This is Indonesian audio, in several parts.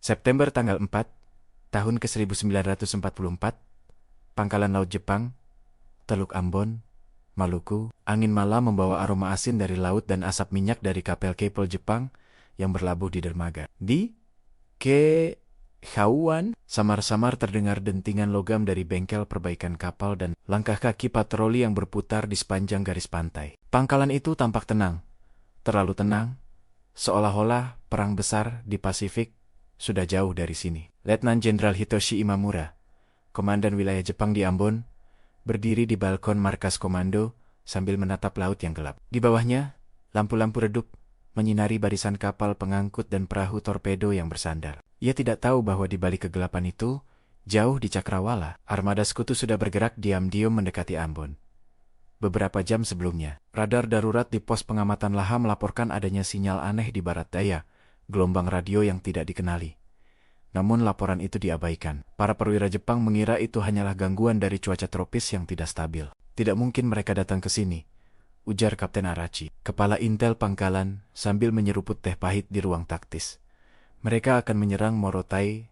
September tanggal 4, tahun ke-1944, Pangkalan Laut Jepang, Teluk Ambon, Maluku. Angin malam membawa aroma asin dari laut dan asap minyak dari kapal Jepang yang berlabuh di dermaga. Di kejauhan, samar-samar terdengar dentingan logam dari bengkel perbaikan kapal dan langkah kaki patroli yang berputar di sepanjang garis pantai. Pangkalan itu tampak tenang, terlalu tenang, seolah-olah perang besar di Pasifik sudah jauh dari sini. Letnan Jenderal Hitoshi Imamura, Komandan Wilayah Jepang di Ambon, berdiri di balkon markas komando sambil menatap laut yang gelap. Di bawahnya, lampu-lampu redup menyinari barisan kapal pengangkut dan perahu torpedo yang bersandar. Ia tidak tahu bahwa di balik kegelapan itu, jauh di Cakrawala, armada sekutu sudah bergerak diam-diam mendekati Ambon. Beberapa jam sebelumnya, radar darurat di pos pengamatan Laha melaporkan adanya sinyal aneh di barat daya, gelombang radio yang tidak dikenali. Namun laporan itu diabaikan. Para perwira Jepang mengira itu hanyalah gangguan dari cuaca tropis yang tidak stabil. Tidak mungkin mereka datang ke sini, ujar Kapten Arachi, kepala intel pangkalan, sambil menyeruput teh pahit di ruang taktis. Mereka akan menyerang Morotai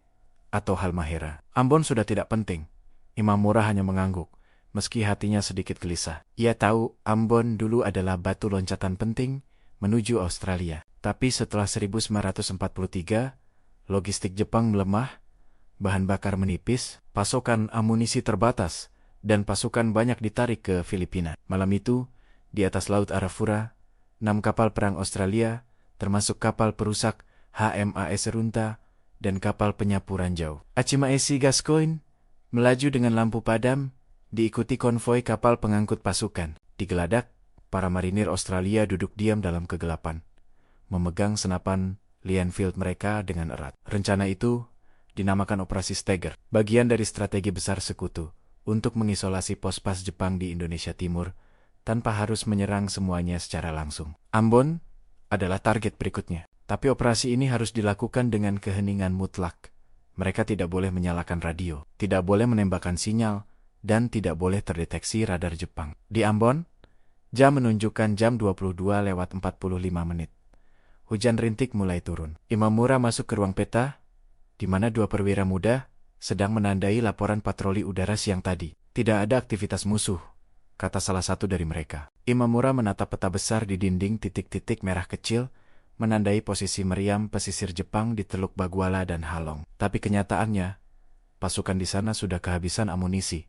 atau Halmahera. Ambon sudah tidak penting. Imamura hanya mengangguk, meski hatinya sedikit gelisah. Ia tahu Ambon dulu adalah batu loncatan penting menuju Australia. Tapi setelah 1943, logistik Jepang melemah, bahan bakar menipis, pasokan amunisi terbatas, dan pasukan banyak ditarik ke Filipina. Malam itu, di atas Laut Arafura, 6 kapal perang Australia, termasuk kapal perusak HMAS Runta dan kapal penyapu ranjau Achimaesi Gascoigne, melaju dengan lampu padam, diikuti konvoi kapal pengangkut pasukan. Di geladak, para marinir Australia duduk diam dalam kegelapan, memegang senapan Lienfield mereka dengan erat. Rencana itu dinamakan Operasi Steger, bagian dari strategi besar sekutu untuk mengisolasi pos-pas Jepang di Indonesia Timur tanpa harus menyerang semuanya secara langsung. Ambon adalah target berikutnya, tapi operasi ini harus dilakukan dengan keheningan mutlak. Mereka tidak boleh menyalakan radio, tidak boleh menembakkan sinyal, dan tidak boleh terdeteksi radar Jepang. Di Ambon, jam menunjukkan jam 22:45. Hujan rintik mulai turun. Imamura masuk ke ruang peta, di mana 2 perwira muda sedang menandai laporan patroli udara siang tadi. Tidak ada aktivitas musuh, kata salah satu dari mereka. Imamura menatap peta besar di dinding titik-titik merah kecil, menandai posisi meriam pesisir Jepang di Teluk Baguala dan Halong. Tapi kenyataannya, pasukan di sana sudah kehabisan amunisi.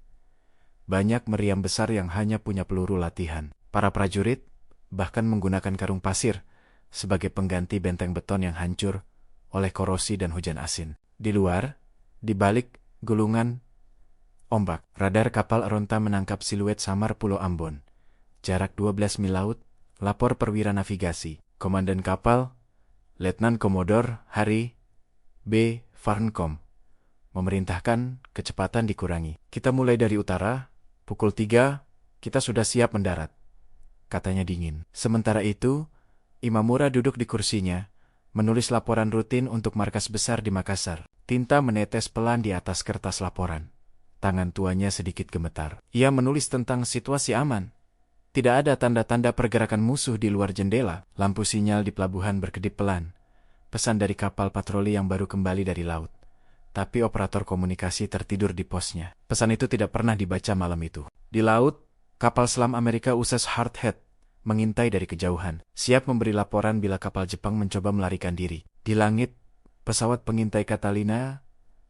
Banyak meriam besar yang hanya punya peluru latihan. Para prajurit bahkan menggunakan karung pasir sebagai pengganti benteng beton yang hancur oleh korosi dan hujan asin. Di luar, di balik gulungan ombak, radar kapal Aronta menangkap siluet samar Pulau Ambon. Jarak 12 mil laut, lapor perwira navigasi. Komandan kapal, Letnan Komodor Harry B. Farncombe, memerintahkan kecepatan dikurangi. Kita mulai dari utara, pukul 3, kita sudah siap mendarat, katanya dingin. Sementara itu, Imamura duduk di kursinya, menulis laporan rutin untuk markas besar di Makassar. Tinta menetes pelan di atas kertas laporan. Tangan tuanya sedikit gemetar. Ia menulis tentang situasi aman. Tidak ada tanda-tanda pergerakan musuh di luar jendela. Lampu sinyal di pelabuhan berkedip pelan. Pesan dari kapal patroli yang baru kembali dari laut. Tapi operator komunikasi tertidur di posnya. Pesan itu tidak pernah dibaca malam itu. Di laut, kapal selam Amerika USS Hardhead mengintai dari kejauhan, siap memberi laporan bila kapal Jepang mencoba melarikan diri. Di langit, pesawat pengintai Catalina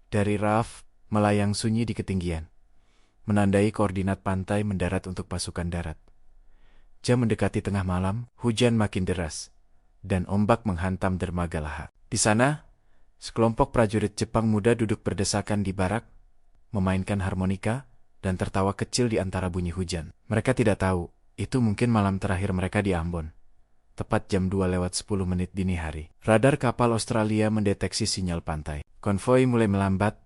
dari RAF melayang sunyi di ketinggian, menandai koordinat pantai mendarat untuk pasukan darat. Jam mendekati tengah malam, hujan makin deras, dan ombak menghantam dermaga Laha. Di sana, sekelompok prajurit Jepang muda duduk berdesakan di barak, memainkan harmonika, dan tertawa kecil di antara bunyi hujan. Mereka tidak tahu, itu mungkin malam terakhir mereka di Ambon. Tepat jam 2:10 dini hari. Radar kapal Australia mendeteksi sinyal pantai. Konvoi mulai melambat,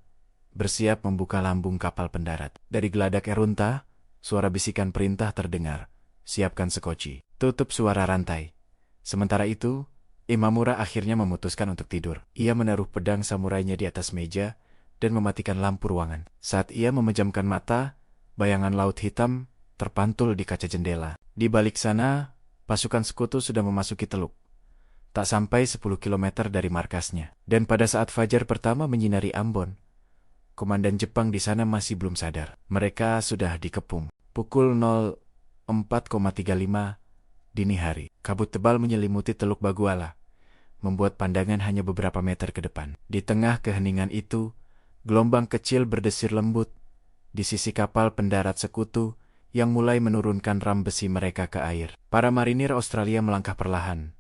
bersiap membuka lambung kapal pendarat. Dari geladak Erunta, suara bisikan perintah terdengar. Siapkan sekoci. Tutup suara rantai. Sementara itu, Imamura akhirnya memutuskan untuk tidur. Ia menaruh pedang samurainya di atas meja dan mematikan lampu ruangan. Saat ia memejamkan mata, bayangan laut hitam terpantul di kaca jendela. Di balik sana, pasukan sekutu sudah memasuki teluk. tak sampai 10 kilometer dari markasnya. Dan pada saat fajar pertama menyinari Ambon, komandan Jepang di sana masih belum sadar. Mereka sudah dikepung. Pukul 04.35 dini hari. Kabut tebal menyelimuti Teluk Baguala, membuat pandangan hanya beberapa meter ke depan. Di tengah keheningan itu, gelombang kecil berdesir lembut di sisi kapal pendarat sekutu yang mulai menurunkan ram besi mereka ke air. Para marinir Australia melangkah perlahan.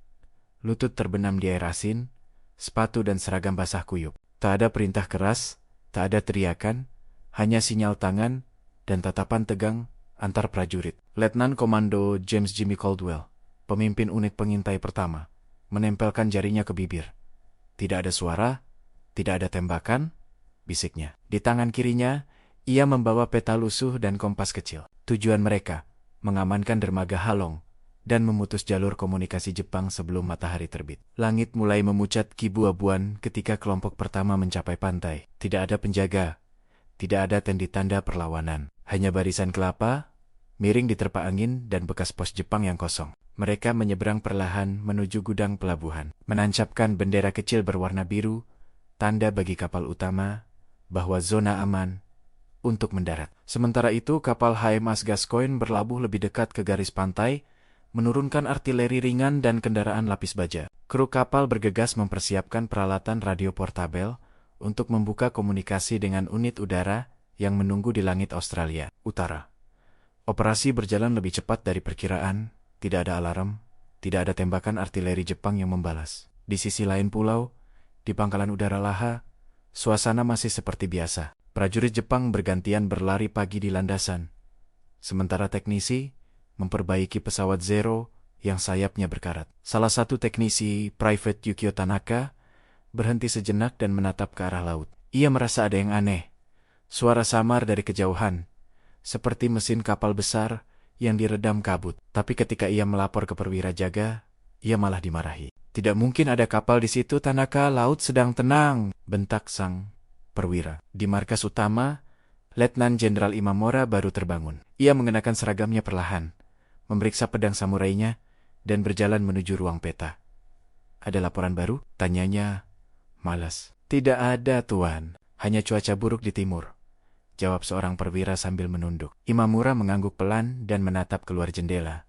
Lutut terbenam di air asin, sepatu dan seragam basah kuyup. Tak ada perintah keras, tak ada teriakan, hanya sinyal tangan dan tatapan tegang antar prajurit. Letnan Komando James Jimmy Caldwell, pemimpin unit pengintai pertama, menempelkan jarinya ke bibir. Tidak ada suara, tidak ada tembakan, bisiknya. Di tangan kirinya, ia membawa peta lusuh dan kompas kecil. Tujuan mereka, mengamankan dermaga Halong dan memutus jalur komunikasi Jepang sebelum matahari terbit. Langit mulai memucat kibu-abuan ketika kelompok pertama mencapai pantai. Tidak ada penjaga, tidak ada tanda perlawanan. Hanya barisan kelapa, miring diterpa angin dan bekas pos Jepang yang kosong. Mereka menyeberang perlahan menuju gudang pelabuhan, menancapkan bendera kecil berwarna biru, tanda bagi kapal utama bahwa zona aman untuk mendarat. Sementara itu, kapal HMS Gascoigne berlabuh lebih dekat ke garis pantai, menurunkan artileri ringan dan kendaraan lapis baja. Kru kapal bergegas mempersiapkan peralatan radio portabel untuk membuka komunikasi dengan unit udara yang menunggu di langit Australia Utara. Operasi berjalan lebih cepat dari perkiraan, tidak ada alarm, tidak ada tembakan artileri Jepang yang membalas. Di sisi lain pulau, di pangkalan udara Laha, suasana masih seperti biasa. Prajurit Jepang bergantian berlari pagi di landasan, sementara teknisi memperbaiki pesawat Zero yang sayapnya berkarat. Salah satu teknisi, Private Yukio Tanaka, berhenti sejenak dan menatap ke arah laut. Ia merasa ada yang aneh. Suara samar dari kejauhan, seperti mesin kapal besar yang diredam kabut. Tapi ketika ia melapor ke perwira jaga, ia malah dimarahi. Tidak mungkin ada kapal di situ, Tanaka, laut sedang tenang, bentak sang perwira. Di markas utama, Letnan Jenderal Imamura baru terbangun. Ia mengenakan seragamnya perlahan, memeriksa pedang samurainya, dan berjalan menuju ruang peta. Ada laporan baru? Tanyanya malas. Tidak ada, Tuan. Hanya cuaca buruk di timur, jawab seorang perwira sambil menunduk. Imamura mengangguk pelan dan menatap keluar jendela.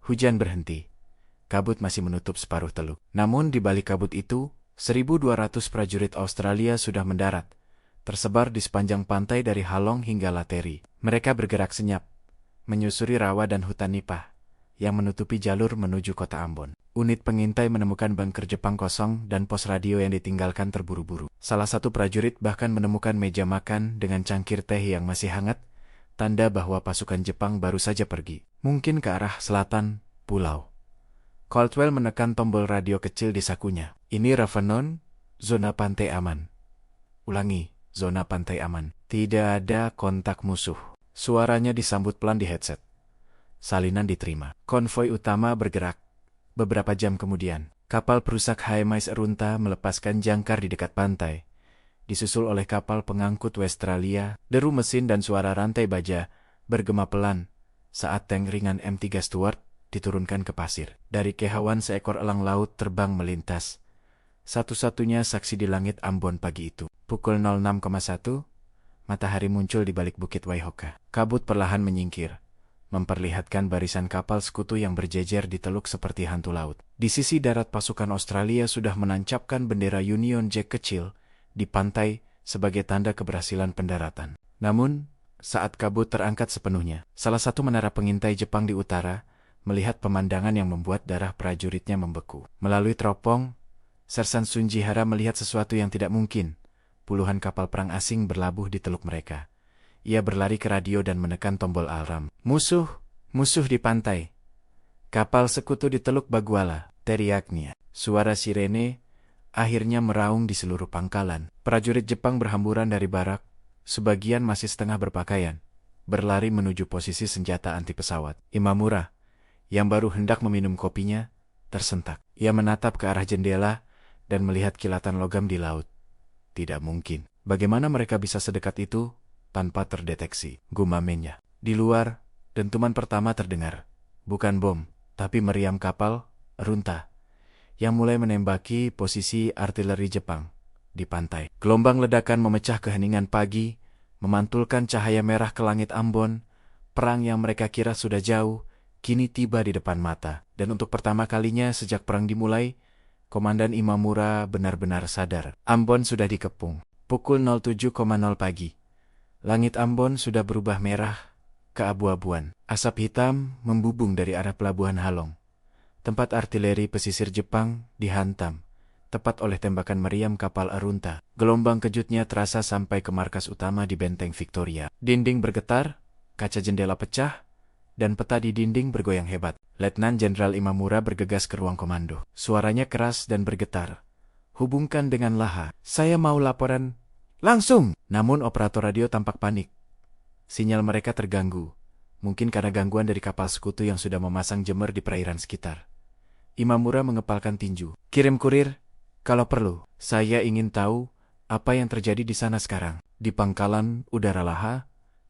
Hujan berhenti. Kabut masih menutup separuh teluk. Namun di balik kabut itu, 1.200 prajurit Australia sudah mendarat, tersebar di sepanjang pantai dari Halong hingga Lateri. Mereka bergerak senyap, menyusuri rawa dan hutan nipah yang menutupi jalur menuju kota Ambon. Unit pengintai menemukan bunker Jepang kosong dan pos radio yang ditinggalkan terburu-buru. Salah satu prajurit bahkan menemukan meja makan dengan cangkir teh yang masih hangat, tanda bahwa pasukan Jepang baru saja pergi, mungkin ke arah selatan pulau. Caldwell menekan tombol radio kecil di sakunya. Ini Ravanon, zona pantai aman. Ulangi, zona pantai aman. Tidak ada kontak musuh. Suaranya disambut pelan di headset. Salinan diterima. Konvoi utama bergerak. Beberapa jam kemudian, kapal perusak HMS Arunta melepaskan jangkar di dekat pantai, disusul oleh kapal pengangkut Westralia. Deru mesin dan suara rantai baja bergema pelan saat tank ringan M3 Stuart diturunkan ke pasir. Dari kehauan seekor elang laut terbang melintas, satu-satunya saksi di langit Ambon pagi itu. Pukul 06.1, matahari muncul di balik bukit Waihoka. Kabut perlahan menyingkir, memperlihatkan barisan kapal sekutu yang berjejer di teluk seperti hantu laut. Di sisi darat, pasukan Australia sudah menancapkan bendera Union Jack kecil di pantai sebagai tanda keberhasilan pendaratan. Namun, saat kabut terangkat sepenuhnya, salah satu menara pengintai Jepang di utara melihat pemandangan yang membuat darah prajuritnya membeku. Melalui teropong, Sersan Sunjihara melihat sesuatu yang tidak mungkin. Puluhan kapal perang asing berlabuh di teluk mereka. Ia berlari ke radio dan menekan tombol alarm. Musuh di pantai. Kapal sekutu di Teluk Baguala, teriaknya. Suara sirene akhirnya meraung di seluruh pangkalan. Prajurit Jepang berhamburan dari barak, sebagian masih setengah berpakaian, berlari menuju posisi senjata anti pesawat. Imamura, yang baru hendak meminum kopinya, tersentak. Ia menatap ke arah jendela dan melihat kilatan logam di laut. Tidak mungkin. Bagaimana mereka bisa sedekat itu tanpa terdeteksi? Gumamnya. Di luar, dentuman pertama terdengar. Bukan bom, tapi meriam kapal Arunta yang mulai menembaki posisi artileri Jepang di pantai. Gelombang ledakan memecah keheningan pagi, memantulkan cahaya merah ke langit Ambon. Perang yang mereka kira sudah jauh, kini tiba di depan mata. Dan untuk pertama kalinya sejak perang dimulai, Komandan Imamura benar-benar sadar. Ambon sudah dikepung. Pukul 07.00 pagi. Langit Ambon sudah berubah merah, keabu-abuan. Asap hitam membubung dari arah pelabuhan Halong. Tempat artileri pesisir Jepang dihantam, tepat oleh tembakan meriam kapal Arunta. Gelombang kejutnya terasa sampai ke markas utama di Benteng Victoria. Dinding bergetar, kaca jendela pecah, dan peta di dinding bergoyang hebat. Letnan Jenderal Imamura bergegas ke ruang komando. Suaranya keras dan bergetar. Hubungkan dengan Laha. Saya mau laporan. Langsung! Namun operator radio tampak panik. Sinyal mereka terganggu. Mungkin karena gangguan dari kapal sekutu yang sudah memasang jemer di perairan sekitar. Imamura mengepalkan tinju. Kirim kurir, kalau perlu. Saya ingin tahu apa yang terjadi di sana sekarang. Di pangkalan udara Laha,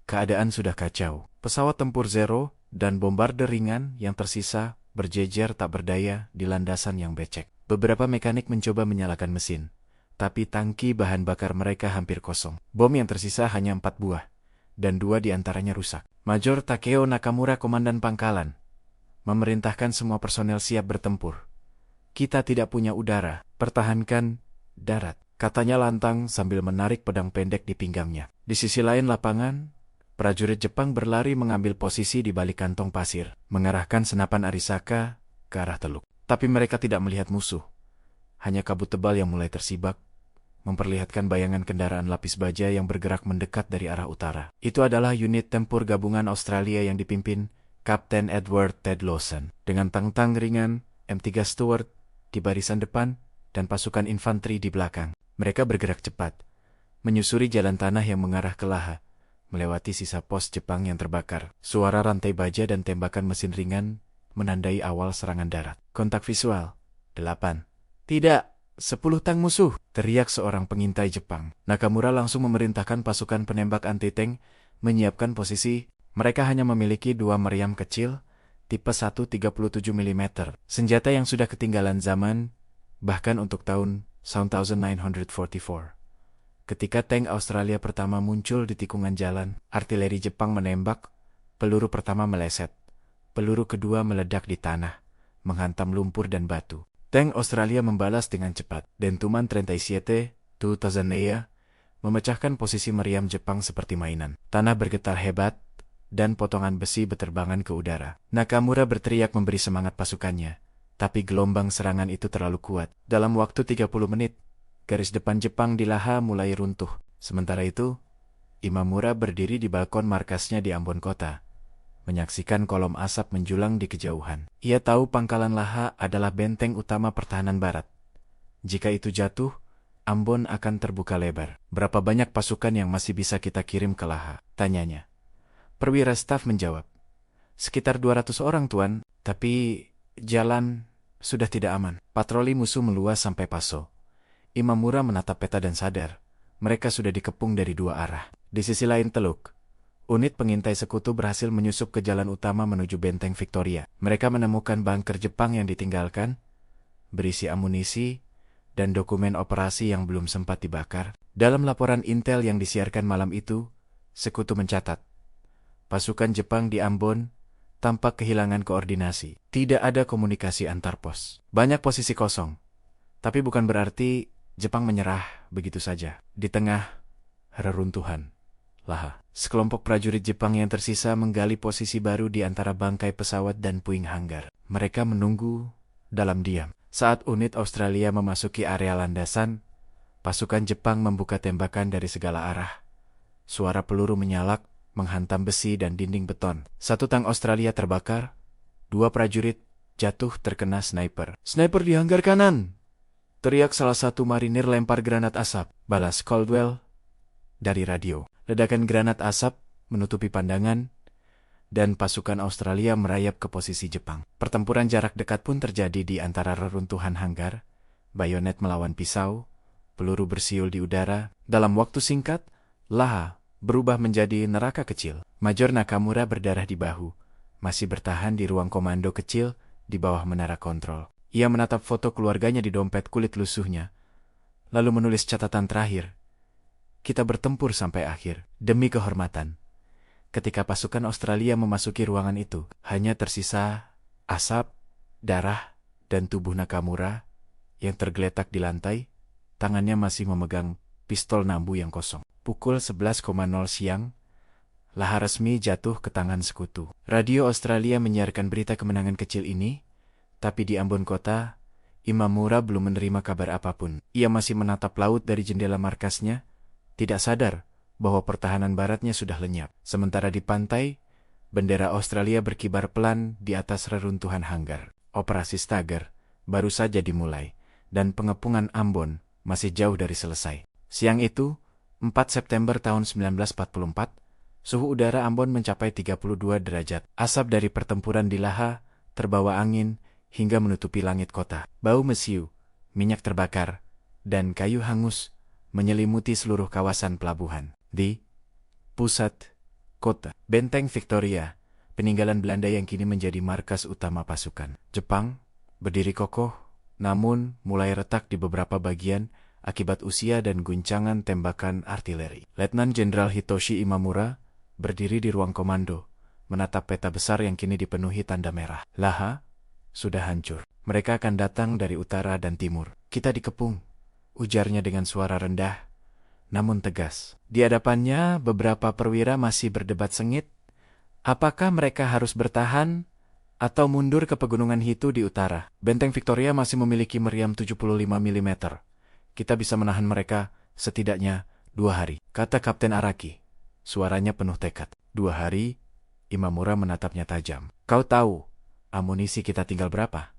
keadaan sudah kacau. Pesawat tempur Zero dan bombarder ringan yang tersisa berjejer tak berdaya di landasan yang becek. Beberapa mekanik mencoba menyalakan mesin, tapi tangki bahan bakar mereka hampir kosong. Bom yang tersisa hanya 4 buah, dan 2 diantaranya rusak. Major Takeo Nakamura, komandan pangkalan, memerintahkan semua personel siap bertempur. Kita tidak punya udara, pertahankan darat, katanya lantang sambil menarik pedang pendek di pinggangnya. Di sisi lain lapangan, prajurit Jepang berlari mengambil posisi di balik kantong pasir, mengarahkan senapan Arisaka ke arah teluk. Tapi mereka tidak melihat musuh. Hanya kabut tebal yang mulai tersibak, memperlihatkan bayangan kendaraan lapis baja yang bergerak mendekat dari arah utara. Itu adalah unit tempur gabungan Australia yang dipimpin Kapten Edward Ted Lawson, dengan tang-tang ringan M3 Stuart di barisan depan dan pasukan infanteri di belakang. Mereka bergerak cepat, menyusuri jalan tanah yang mengarah ke Laha, melewati sisa pos Jepang yang terbakar. Suara rantai baja dan tembakan mesin ringan menandai awal serangan darat. Kontak visual. 8. Tidak, 10 tank musuh, teriak seorang pengintai Jepang. Nakamura langsung memerintahkan pasukan penembak anti-tank menyiapkan posisi. Mereka hanya memiliki 2 meriam kecil, tipe 137 mm. Senjata yang sudah ketinggalan zaman, bahkan untuk tahun 1944. Ketika tank Australia pertama muncul di tikungan jalan, artileri Jepang menembak, peluru pertama meleset, peluru kedua meledak di tanah, menghantam lumpur dan batu. Tank Australia membalas dengan cepat. Dentuman 37, 2000 memecahkan posisi meriam Jepang seperti mainan. Tanah bergetar hebat, dan potongan besi berterbangan ke udara. Nakamura berteriak memberi semangat pasukannya, tapi gelombang serangan itu terlalu kuat. Dalam waktu 30 menit, garis depan Jepang di Laha mulai runtuh. Sementara itu, Imamura berdiri di balkon markasnya di Ambon Kota, menyaksikan kolom asap menjulang di kejauhan. Ia tahu pangkalan Laha adalah benteng utama pertahanan barat. Jika itu jatuh, Ambon akan terbuka lebar. Berapa banyak pasukan yang masih bisa kita kirim ke Laha? Tanyanya. Perwira staf menjawab. Sekitar 200 orang, Tuan, tapi jalan sudah tidak aman. Patroli musuh meluas sampai Paso. Imamura menatap peta dan sadar, mereka sudah dikepung dari 2 arah. Di sisi lain teluk, unit pengintai sekutu berhasil menyusup ke jalan utama menuju Benteng Victoria. Mereka menemukan bunker Jepang yang ditinggalkan, berisi amunisi, dan dokumen operasi yang belum sempat dibakar. Dalam laporan intel yang disiarkan malam itu, sekutu mencatat, pasukan Jepang di Ambon tampak kehilangan koordinasi. Tidak ada komunikasi antar pos. Banyak posisi kosong. Tapi bukan berarti Jepang menyerah begitu saja. Di tengah reruntuhan Laha, sekelompok prajurit Jepang yang tersisa menggali posisi baru di antara bangkai pesawat dan puing hanggar. Mereka menunggu dalam diam. Saat unit Australia memasuki area landasan, pasukan Jepang membuka tembakan dari segala arah. Suara peluru menyalak, menghantam besi dan dinding beton. 1 tank Australia terbakar, 2 prajurit jatuh terkena sniper. Sniper di hanggar kanan! Teriak salah satu marinir lempar granat asap. Balas Caldwell dari radio. Ledakan granat asap menutupi pandangan, dan pasukan Australia merayap ke posisi Jepang. Pertempuran jarak dekat pun terjadi di antara reruntuhan hanggar, bayonet melawan pisau, peluru bersiul di udara. Dalam waktu singkat, Laha berubah menjadi neraka kecil. Major Nakamura berdarah di bahu, masih bertahan di ruang komando kecil di bawah menara kontrol. Ia menatap foto keluarganya di dompet kulit lusuhnya, lalu menulis catatan terakhir. Kita bertempur sampai akhir, demi kehormatan. Ketika pasukan Australia memasuki ruangan itu, hanya tersisa asap, darah, dan tubuh Nakamura yang tergeletak di lantai. Tangannya masih memegang pistol Nambu yang kosong. Pukul 11.00 siang, Laha resmi jatuh ke tangan sekutu. Radio Australia menyiarkan berita kemenangan kecil ini, tapi di Ambon kota, Imamura belum menerima kabar apapun. Ia masih menatap laut dari jendela markasnya, tidak sadar bahwa pertahanan baratnya sudah lenyap. Sementara di pantai, bendera Australia berkibar pelan di atas reruntuhan hanggar. Operasi Stagger baru saja dimulai, dan pengepungan Ambon masih jauh dari selesai. Siang itu, 4 September tahun 1944, suhu udara Ambon mencapai 32 derajat. Asap dari pertempuran di Laha terbawa angin hingga menutupi langit kota. Bau mesiu, minyak terbakar, dan kayu hangus menyelimuti seluruh kawasan pelabuhan. Di pusat kota, Benteng Victoria, peninggalan Belanda yang kini menjadi markas utama pasukan Jepang, berdiri kokoh, namun mulai retak di beberapa bagian akibat usia dan guncangan tembakan artileri. Letnan Jenderal Hitoshi Imamura berdiri di ruang komando, menatap peta besar yang kini dipenuhi tanda merah. Laha sudah hancur. Mereka akan datang dari utara dan timur. Kita dikepung, ujarnya dengan suara rendah, namun tegas. Di hadapannya, beberapa perwira masih berdebat sengit. Apakah mereka harus bertahan atau mundur ke pegunungan Hitu di utara? Benteng Victoria masih memiliki meriam 75 mm. Kita bisa menahan mereka setidaknya 2 hari, kata Kapten Araki. Suaranya penuh tekad. 2 hari, Imamura menatapnya tajam. Kau tahu amunisi kita tinggal berapa?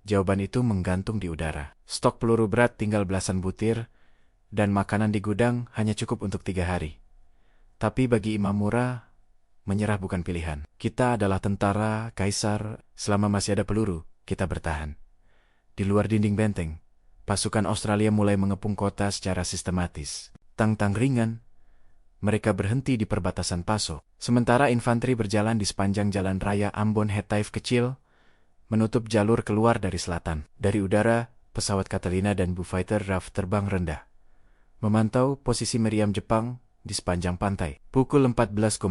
Jawaban itu menggantung di udara. Stok peluru berat tinggal belasan butir, dan makanan di gudang hanya cukup untuk 3 hari. Tapi bagi Imamura, menyerah bukan pilihan. Kita adalah tentara, kaisar, selama masih ada peluru, kita bertahan. Di luar dinding benteng, pasukan Australia mulai mengepung kota secara sistematis. Tang-tang ringan, mereka berhenti di perbatasan Paso. Sementara infanteri berjalan di sepanjang jalan raya Ambon Hetaif kecil, menutup jalur keluar dari selatan. Dari udara, pesawat Catalina dan Bufighter RAF terbang rendah, memantau posisi meriam Jepang di sepanjang pantai. Pukul 14.2,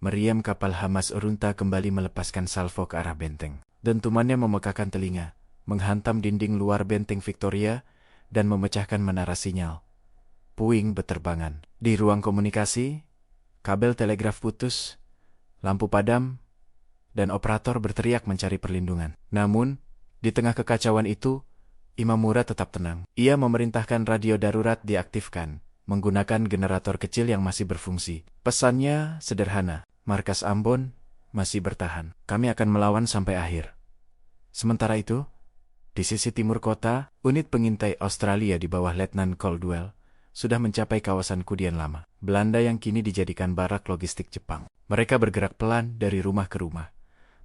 meriam kapal Hamas Orunta kembali melepaskan salvo ke arah benteng. Dentumannya memekakan telinga, menghantam dinding luar benteng Victoria, dan memecahkan menara sinyal. Puing beterbangan. Di ruang komunikasi, kabel telegraf putus, lampu padam, dan operator berteriak mencari perlindungan. Namun, di tengah kekacauan itu, Imamura tetap tenang. Ia memerintahkan radio darurat diaktifkan, menggunakan generator kecil yang masih berfungsi. Pesannya sederhana, markas Ambon masih bertahan. Kami akan melawan sampai akhir. Sementara itu, di sisi timur kota, unit pengintai Australia di bawah Letnan Caldwell sudah mencapai kawasan Kudian Lama, Belanda yang kini dijadikan barak logistik Jepang. Mereka bergerak pelan dari rumah ke rumah,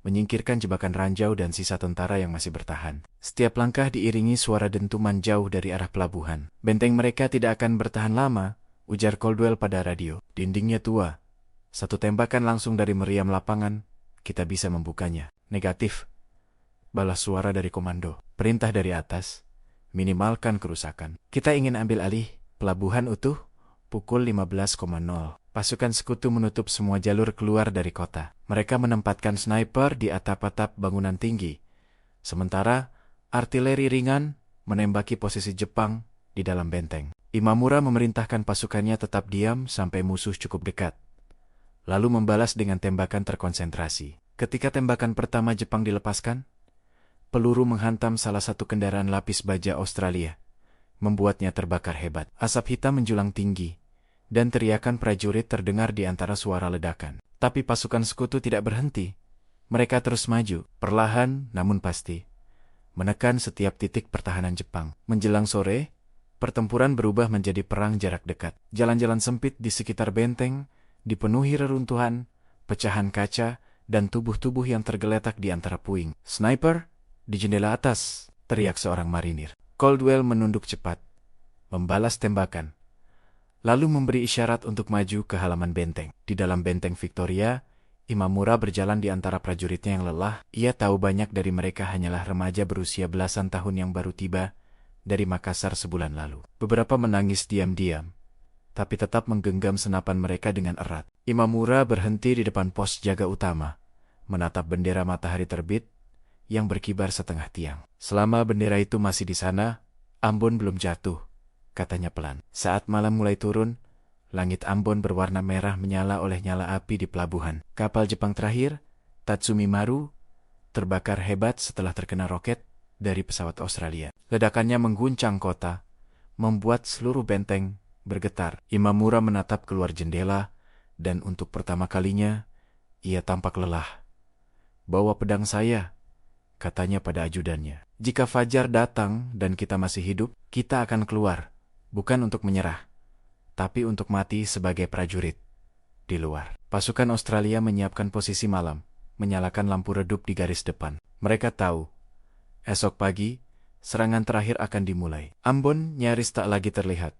menyingkirkan jebakan ranjau dan sisa tentara yang masih bertahan. Setiap langkah diiringi suara dentuman jauh dari arah pelabuhan. Benteng mereka tidak akan bertahan lama, ujar Caldwell pada radio. Dindingnya tua. 1 tembakan langsung dari meriam lapangan, kita bisa membukanya. Negatif, balas suara dari komando. Perintah dari atas, minimalkan kerusakan. Kita ingin ambil alih pelabuhan utuh. Pukul 15.00. Pasukan sekutu menutup semua jalur keluar dari kota. Mereka menempatkan sniper di atap-atap bangunan tinggi. Sementara, artileri ringan menembaki posisi Jepang di dalam benteng. Imamura memerintahkan pasukannya tetap diam sampai musuh cukup dekat, lalu membalas dengan tembakan terkonsentrasi. Ketika tembakan pertama Jepang dilepaskan, peluru menghantam salah satu kendaraan lapis baja Australia, membuatnya terbakar hebat. Asap hitam menjulang tinggi, dan teriakan prajurit terdengar di antara suara ledakan. Tapi pasukan sekutu tidak berhenti. Mereka terus maju, perlahan namun pasti, menekan setiap titik pertahanan Jepang. Menjelang sore, pertempuran berubah menjadi perang jarak dekat. Jalan-jalan sempit di sekitar benteng dipenuhi reruntuhan, pecahan kaca, dan tubuh-tubuh yang tergeletak di antara puing. Sniper, di jendela atas, teriak seorang marinir. Caldwell menunduk cepat, membalas tembakan, lalu memberi isyarat untuk maju ke halaman benteng. Di dalam benteng Victoria, Imamura berjalan di antara prajuritnya yang lelah. Ia tahu banyak dari mereka hanyalah remaja berusia belasan tahun yang baru tiba dari Makassar sebulan lalu. Beberapa menangis diam-diam, tapi tetap menggenggam senapan mereka dengan erat. Imamura berhenti di depan pos jaga utama, menatap bendera matahari terbit yang berkibar setengah tiang. Selama bendera itu masih di sana, Ambon belum jatuh, katanya pelan. Saat malam mulai turun, langit Ambon berwarna merah menyala oleh nyala api di pelabuhan. Kapal Jepang terakhir, Tatsumi Maru, terbakar hebat setelah terkena roket dari pesawat Australia. Ledakannya mengguncang kota, membuat seluruh benteng bergetar. Imamura menatap keluar jendela, dan untuk pertama kalinya, ia tampak lelah. "Bawa pedang saya," katanya pada ajudannya. "Jika fajar datang dan kita masih hidup, kita akan keluar, bukan untuk menyerah, tapi untuk mati sebagai prajurit." Di luar, pasukan Australia menyiapkan posisi malam, menyalakan lampu redup di garis depan. Mereka tahu, esok pagi, serangan terakhir akan dimulai. Ambon nyaris tak lagi terlihat.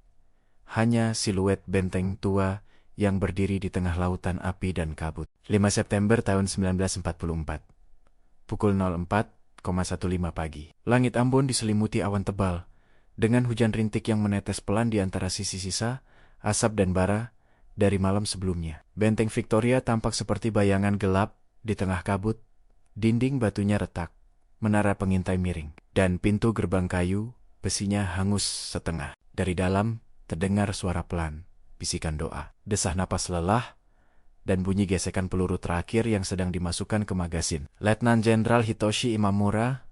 Hanya siluet benteng tua yang berdiri di tengah lautan api dan kabut. 5 September tahun 1944. Pukul 04,15 pagi. Langit Ambon diselimuti awan tebal, dengan hujan rintik yang menetes pelan di antara sisi sisa, asap dan bara dari malam sebelumnya. Benteng Victoria tampak seperti bayangan gelap di tengah kabut, dinding batunya retak, menara pengintai miring, dan pintu gerbang kayu, besinya hangus setengah. Dari dalam, terdengar suara pelan, bisikan doa, desah napas lelah, dan bunyi gesekan peluru terakhir yang sedang dimasukkan ke magasin. Letnan Jenderal Hitoshi Imamura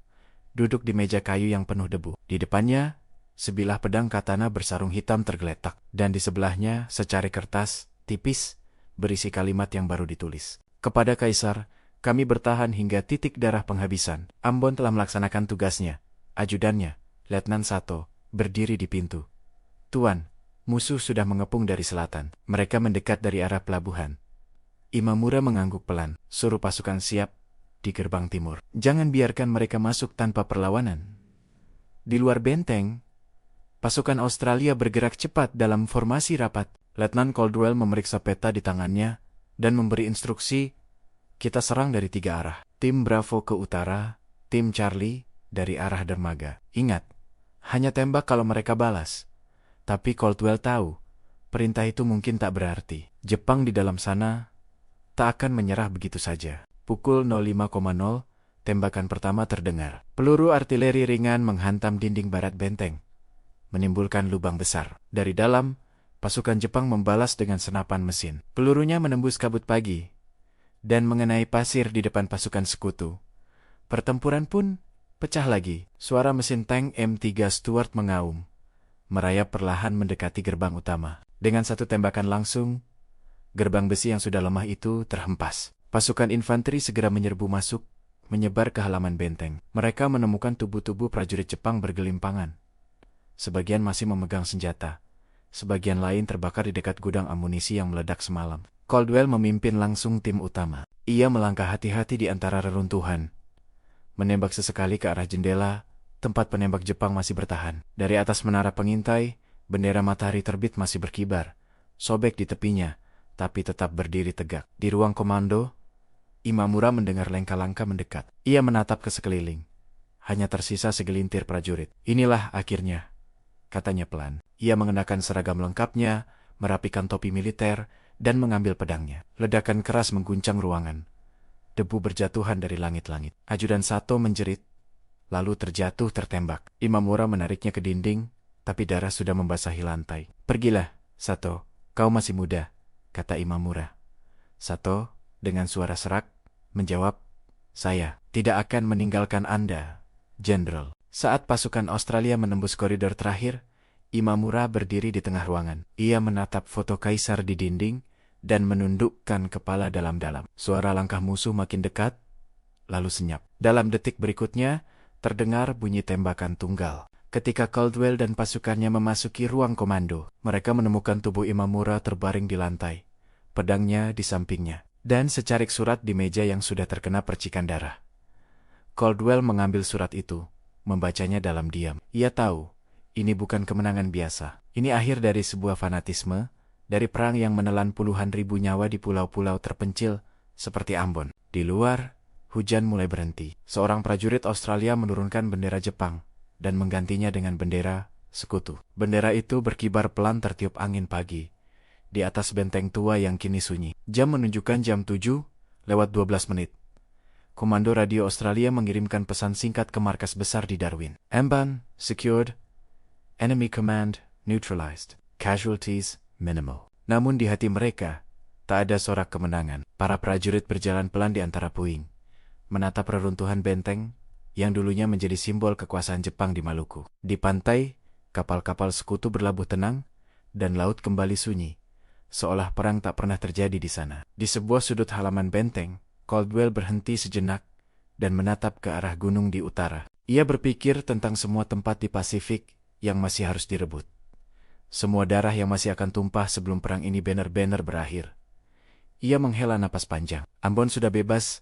duduk di meja kayu yang penuh debu. Di depannya, sebilah pedang katana bersarung hitam tergeletak, dan di sebelahnya secari kertas tipis berisi kalimat yang baru ditulis. "Kepada Kaisar, kami bertahan hingga titik darah penghabisan." Ambon telah melaksanakan tugasnya. Ajudannya, Letnan Sato, berdiri di pintu. "Tuan, musuh sudah mengepung dari selatan. Mereka mendekat dari arah pelabuhan." Imamura mengangguk pelan. "Suruh pasukan siap di gerbang timur. Jangan biarkan mereka masuk tanpa perlawanan." Di luar benteng, pasukan Australia bergerak cepat dalam formasi rapat. Letnan Caldwell memeriksa peta di tangannya dan memberi instruksi, "Kita serang dari 3 arah. Tim Bravo ke utara, tim Charlie dari arah dermaga. Ingat, hanya tembak kalau mereka balas." Tapi Caldwell tahu, perintah itu mungkin tak berarti. Jepang di dalam sana tak akan menyerah begitu saja. Pukul 05.00, tembakan pertama terdengar. Peluru artileri ringan menghantam dinding barat benteng, menimbulkan lubang besar. Dari dalam, pasukan Jepang membalas dengan senapan mesin. Pelurunya menembus kabut pagi dan mengenai pasir di depan pasukan sekutu. Pertempuran pun pecah lagi. Suara mesin tank M3 Stuart mengaum, merayap perlahan mendekati gerbang utama. Dengan satu tembakan langsung, gerbang besi yang sudah lemah itu terhempas. Pasukan infanteri segera menyerbu masuk, menyebar ke halaman benteng. Mereka menemukan tubuh-tubuh prajurit Jepang bergelimpangan. Sebagian masih memegang senjata, sebagian lain terbakar di dekat gudang amunisi yang meledak semalam. Caldwell memimpin langsung tim utama. Ia melangkah hati-hati di antara reruntuhan, menembak sesekali ke arah jendela, tempat penembak Jepang masih bertahan. Dari atas menara pengintai, bendera matahari terbit masih berkibar, sobek di tepinya, tapi tetap berdiri tegak. Di ruang komando, Imamura mendengar langkah-langkah mendekat. Ia menatap ke sekeliling. Hanya tersisa segelintir prajurit. "Inilah akhirnya," katanya pelan. Ia mengenakan seragam lengkapnya, merapikan topi militer, dan mengambil pedangnya. Ledakan keras mengguncang ruangan. Debu berjatuhan dari langit-langit. Ajudan Sato menjerit, lalu terjatuh tertembak. Imamura menariknya ke dinding, tapi darah sudah membasahi lantai. "Pergilah, Sato, kau masih muda," kata Imamura. Sato, dengan suara serak, menjawab, "Saya tidak akan meninggalkan Anda, Jenderal." Saat pasukan Australia menembus koridor terakhir, Imamura berdiri di tengah ruangan. Ia menatap foto Kaisar di dinding dan menundukkan kepala dalam-dalam. Suara langkah musuh makin dekat, lalu senyap. Dalam detik berikutnya, terdengar bunyi tembakan tunggal. Ketika Caldwell dan pasukannya memasuki ruang komando, mereka menemukan tubuh Imamura terbaring di lantai, pedangnya di sampingnya, dan secarik surat di meja yang sudah terkena percikan darah. Caldwell mengambil surat itu, membacanya dalam diam. Ia tahu, ini bukan kemenangan biasa. Ini akhir dari sebuah fanatisme, dari perang yang menelan puluhan ribu nyawa di pulau-pulau terpencil seperti Ambon. Di luar, hujan mulai berhenti. Seorang prajurit Australia menurunkan bendera Jepang dan menggantinya dengan bendera sekutu. Bendera itu berkibar pelan tertiup angin pagi di atas benteng tua yang kini sunyi. Jam menunjukkan jam 7:12. Komando radio Australia mengirimkan pesan singkat ke markas besar di Darwin. Emban secured, enemy command neutralized, casualties minimal. Namun di hati mereka tak ada sorak kemenangan. Para prajurit berjalan pelan di antara puing, menatap reruntuhan benteng yang dulunya menjadi simbol kekuasaan Jepang di Maluku. Di pantai, kapal-kapal sekutu berlabuh tenang dan laut kembali sunyi, seolah perang tak pernah terjadi di sana. Di sebuah sudut halaman benteng, Caldwell berhenti sejenak dan menatap ke arah gunung di utara. Ia berpikir tentang semua tempat di Pasifik yang masih harus direbut. Semua darah yang masih akan tumpah sebelum perang ini benar-benar berakhir. Ia menghela napas panjang. Ambon sudah bebas,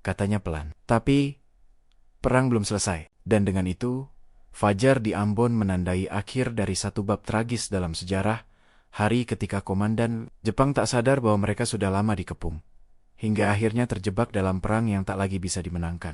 katanya pelan. Tapi, perang belum selesai. Dan dengan itu, fajar di Ambon menandai akhir dari satu bab tragis dalam sejarah, hari ketika komandan Jepang tak sadar bahwa mereka sudah lama dikepung, hingga akhirnya terjebak dalam perang yang tak lagi bisa dimenangkan.